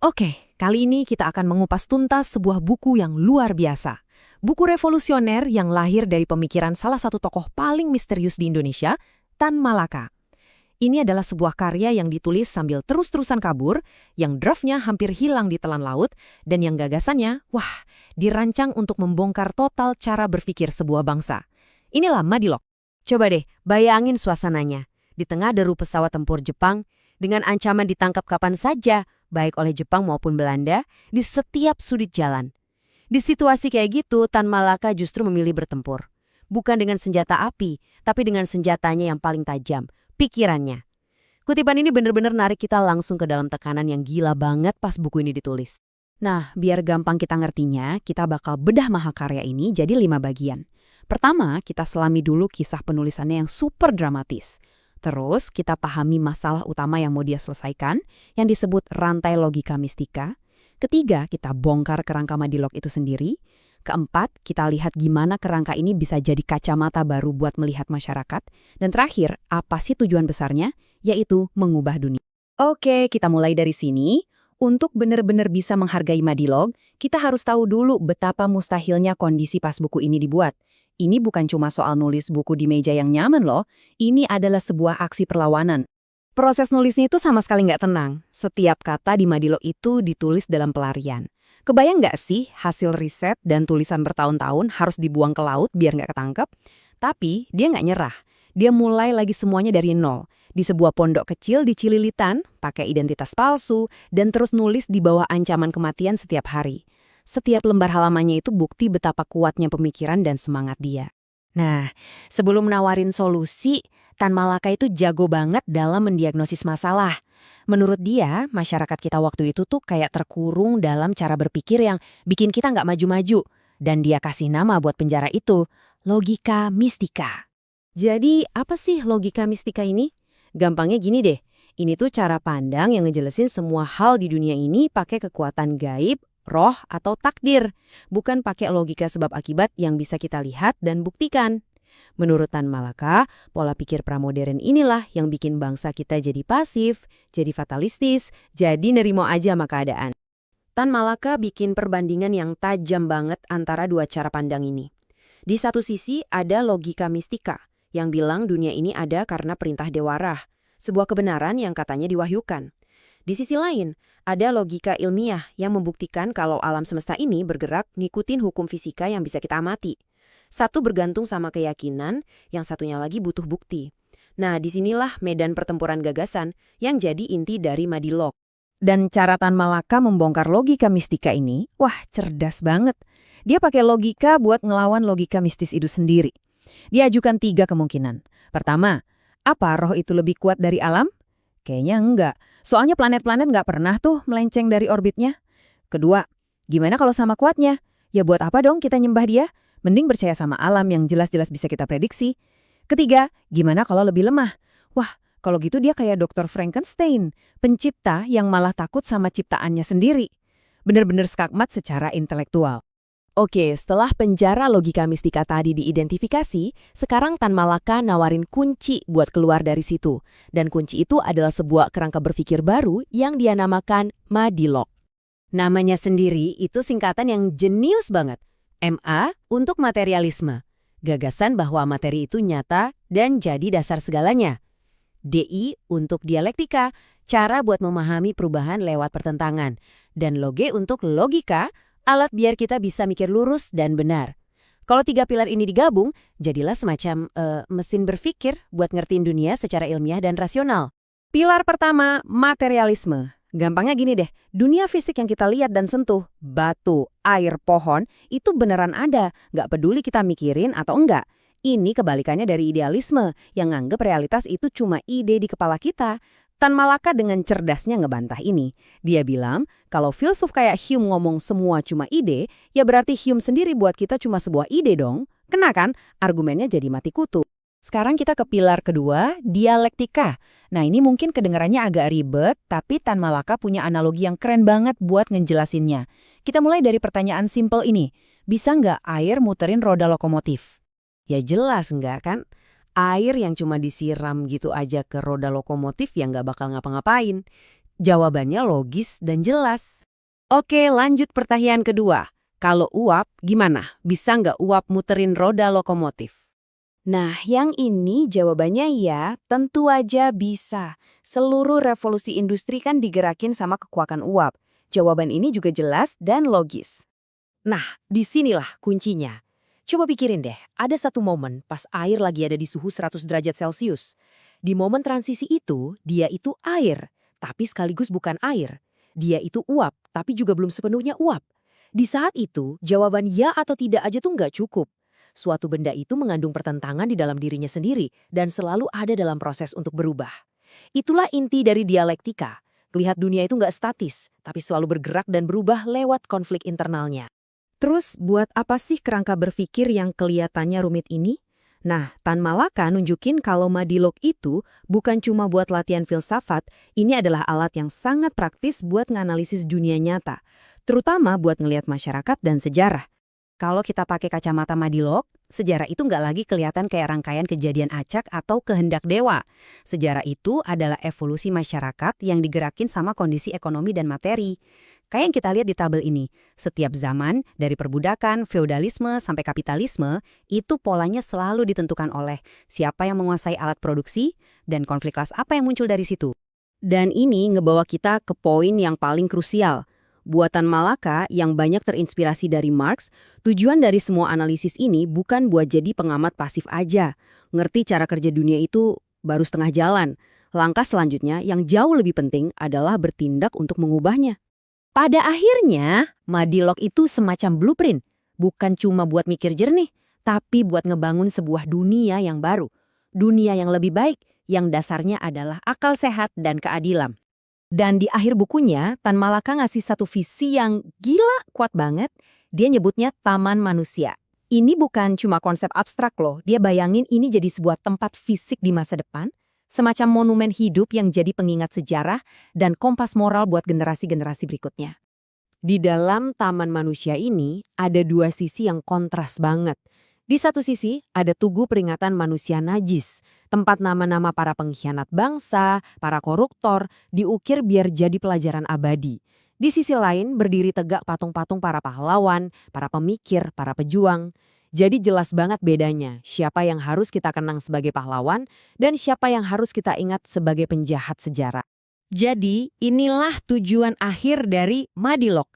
Oke, kali ini kita akan mengupas tuntas sebuah buku yang luar biasa. Buku revolusioner yang lahir dari pemikiran salah satu tokoh paling misterius di Indonesia, Tan Malaka. Ini adalah sebuah karya yang ditulis sambil terus-terusan kabur, yang draftnya hampir hilang di telan laut, dan yang gagasannya, dirancang untuk membongkar total cara berpikir sebuah bangsa. Inilah Madilog. Coba deh, bayangin suasananya. Di tengah deru pesawat tempur Jepang, dengan ancaman ditangkap kapan saja, baik oleh Jepang maupun Belanda, di setiap sudut jalan. Di situasi kayak gitu, Tan Malaka justru memilih bertempur. Bukan dengan senjata api, tapi dengan senjatanya yang paling tajam, pikirannya. Kutipan ini benar-benar narik kita langsung ke dalam tekanan yang gila banget pas buku ini ditulis. Nah, biar gampang kita ngertinya, kita bakal bedah mahakarya ini jadi 5 bagian. Pertama, kita selami dulu kisah penulisannya yang super dramatis. Terus, kita pahami masalah utama yang mau dia selesaikan, yang disebut rantai logika mistika. Ketiga, kita bongkar kerangka Madilog itu sendiri. Keempat, kita lihat gimana kerangka ini bisa jadi kacamata baru buat melihat masyarakat. Dan terakhir, apa sih tujuan besarnya? Yaitu mengubah dunia. Oke, kita mulai dari sini. Untuk benar-benar bisa menghargai Madilog, kita harus tahu dulu betapa mustahilnya kondisi pas buku ini dibuat. Ini bukan cuma soal nulis buku di meja yang nyaman loh, ini adalah sebuah aksi perlawanan. Proses nulisnya itu sama sekali nggak tenang. Setiap kata di Madilog itu ditulis dalam pelarian. Kebayang nggak sih hasil riset dan tulisan bertahun-tahun harus dibuang ke laut biar nggak ketangkep? Tapi dia nggak nyerah. Dia mulai lagi semuanya dari nol. Di sebuah pondok kecil di Cililitan, pakai identitas palsu, dan terus nulis di bawah ancaman kematian setiap hari. Setiap lembar halamannya itu bukti betapa kuatnya pemikiran dan semangat dia. Nah, sebelum nawarin solusi, Tan Malaka itu jago banget dalam mendiagnosis masalah. Menurut dia, masyarakat kita waktu itu tuh kayak terkurung dalam cara berpikir yang bikin kita nggak maju-maju. Dan dia kasih nama buat penjara itu, logika mistika. Jadi, apa sih logika mistika ini? Gampangnya gini deh, ini tuh cara pandang yang ngejelasin semua hal di dunia ini pakai kekuatan gaib, roh, atau takdir. Bukan pakai logika sebab akibat yang bisa kita lihat dan buktikan. Menurut Tan Malaka, pola pikir pramodern inilah yang bikin bangsa kita jadi pasif, jadi fatalistis, jadi nerimo aja sama keadaan. Tan Malaka bikin perbandingan yang tajam banget antara dua cara pandang ini. Di satu sisi ada logika mistika, yang bilang dunia ini ada karena perintah Dewara, sebuah kebenaran yang katanya diwahyukan. Di sisi lain, ada logika ilmiah yang membuktikan kalau alam semesta ini bergerak ngikutin hukum fisika yang bisa kita amati. Satu bergantung sama keyakinan, yang satunya lagi butuh bukti. Nah, disinilah medan pertempuran gagasan yang jadi inti dari Madilog. Dan cara Tan Malaka membongkar logika mistika ini, cerdas banget. Dia pakai logika buat ngelawan logika mistis itu sendiri. Dia ajukan 3 kemungkinan. Pertama, apa roh itu lebih kuat dari alam? Kayaknya enggak. Soalnya planet-planet nggak pernah tuh melenceng dari orbitnya. Kedua, gimana kalau sama kuatnya? Ya buat apa dong kita nyembah dia? Mending percaya sama alam yang jelas-jelas bisa kita prediksi. Ketiga, gimana kalau lebih lemah? Kalau gitu dia kayak Dr. Frankenstein, pencipta yang malah takut sama ciptaannya sendiri. Bener-bener skakmat secara intelektual. Oke, setelah penjara logika mistika tadi diidentifikasi, sekarang Tan Malaka nawarin kunci buat keluar dari situ. Dan kunci itu adalah sebuah kerangka berpikir baru yang dia namakan Madilog. Namanya sendiri itu singkatan yang jenius banget. MA untuk materialisme, gagasan bahwa materi itu nyata dan jadi dasar segalanya. DI untuk dialektika, cara buat memahami perubahan lewat pertentangan. Dan loge untuk logika, alat biar kita bisa mikir lurus dan benar. Kalau 3 pilar ini digabung, jadilah semacam mesin berpikir buat ngertiin dunia secara ilmiah dan rasional. Pilar pertama, materialisme. Gampangnya gini deh, dunia fisik yang kita lihat dan sentuh, batu, air, pohon, itu beneran ada, nggak peduli kita mikirin atau enggak. Ini kebalikannya dari idealisme, yang nganggep realitas itu cuma ide di kepala kita. Tan Malaka dengan cerdasnya ngebantah ini. Dia bilang, kalau filsuf kayak Hume ngomong semua cuma ide, ya berarti Hume sendiri buat kita cuma sebuah ide dong. Kena kan? Argumennya jadi mati kutu. Sekarang kita ke pilar kedua, dialektika. Nah ini mungkin kedengarannya agak ribet, tapi Tan Malaka punya analogi yang keren banget buat ngejelasinnya. Kita mulai dari pertanyaan simpel ini. Bisa nggak air muterin roda lokomotif? Ya jelas nggak kan? Air yang cuma disiram gitu aja ke roda lokomotif yang nggak bakal ngapa-ngapain. Jawabannya logis dan jelas. Oke, lanjut pertanyaan kedua. Kalau uap, gimana? Bisa nggak uap muterin roda lokomotif? Nah, yang ini jawabannya ya, tentu aja bisa. Seluruh revolusi industri kan digerakin sama kekuatan uap. Jawaban ini juga jelas dan logis. Nah, disinilah kuncinya. Coba pikirin deh, ada satu momen pas air lagi ada di suhu 100 derajat Celcius. Di momen transisi itu, dia itu air, tapi sekaligus bukan air. Dia itu uap, tapi juga belum sepenuhnya uap. Di saat itu, jawaban ya atau tidak aja tuh nggak cukup. Suatu benda itu mengandung pertentangan di dalam dirinya sendiri dan selalu ada dalam proses untuk berubah. Itulah inti dari dialektika. Lihat dunia itu nggak statis, tapi selalu bergerak dan berubah lewat konflik internalnya. Terus buat apa sih kerangka berpikir yang kelihatannya rumit ini? Nah, Tan Malaka nunjukin kalau Madilog itu bukan cuma buat latihan filsafat, ini adalah alat yang sangat praktis buat nganalisis dunia nyata, terutama buat ngelihat masyarakat dan sejarah. Kalau kita pakai kacamata Madilog, sejarah itu nggak lagi kelihatan kayak rangkaian kejadian acak atau kehendak dewa. Sejarah itu adalah evolusi masyarakat yang digerakin sama kondisi ekonomi dan materi. Kayak yang kita lihat di tabel ini, setiap zaman, dari perbudakan, feodalisme, sampai kapitalisme, itu polanya selalu ditentukan oleh siapa yang menguasai alat produksi dan konflik kelas apa yang muncul dari situ. Dan ini ngebawa kita ke poin yang paling krusial. Buatan Malaka yang banyak terinspirasi dari Marx, tujuan dari semua analisis ini bukan buat jadi pengamat pasif aja. Ngerti cara kerja dunia itu baru setengah jalan. Langkah selanjutnya yang jauh lebih penting adalah bertindak untuk mengubahnya. Pada akhirnya, Madilog itu semacam blueprint. Bukan cuma buat mikir jernih, tapi buat ngebangun sebuah dunia yang baru. Dunia yang lebih baik, yang dasarnya adalah akal sehat dan keadilan. Dan di akhir bukunya, Tan Malaka ngasih satu visi yang gila kuat banget. Dia nyebutnya Taman Manusia. Ini bukan cuma konsep abstrak loh. Dia bayangin ini jadi sebuah tempat fisik di masa depan, semacam monumen hidup yang jadi pengingat sejarah dan kompas moral buat generasi-generasi berikutnya. Di dalam Taman Manusia ini ada dua sisi yang kontras banget. Di satu sisi ada tugu peringatan manusia najis, tempat nama-nama para pengkhianat bangsa, para koruptor, diukir biar jadi pelajaran abadi. Di sisi lain berdiri tegak patung-patung para pahlawan, para pemikir, para pejuang. Jadi jelas banget bedanya, siapa yang harus kita kenang sebagai pahlawan dan siapa yang harus kita ingat sebagai penjahat sejarah. Jadi inilah tujuan akhir dari Madilog.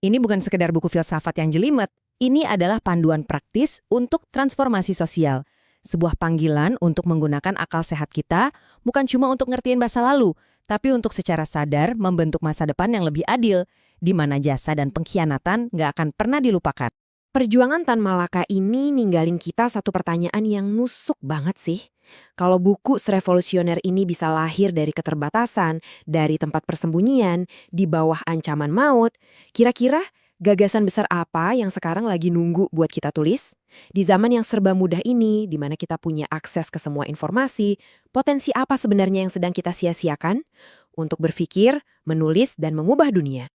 Ini bukan sekedar buku filsafat yang jelimet. Ini adalah panduan praktis untuk transformasi sosial. Sebuah panggilan untuk menggunakan akal sehat kita, bukan cuma untuk ngertiin masa lalu, tapi untuk secara sadar membentuk masa depan yang lebih adil, di mana jasa dan pengkhianatan nggak akan pernah dilupakan. Perjuangan Tan Malaka ini ninggalin kita satu pertanyaan yang nusuk banget sih. Kalau buku serevolusioner ini bisa lahir dari keterbatasan, dari tempat persembunyian, di bawah ancaman maut, kira-kira gagasan besar apa yang sekarang lagi nunggu buat kita tulis? Di zaman yang serba mudah ini, di mana kita punya akses ke semua informasi, potensi apa sebenarnya yang sedang kita sia-siakan? Untuk berpikir, menulis, dan mengubah dunia.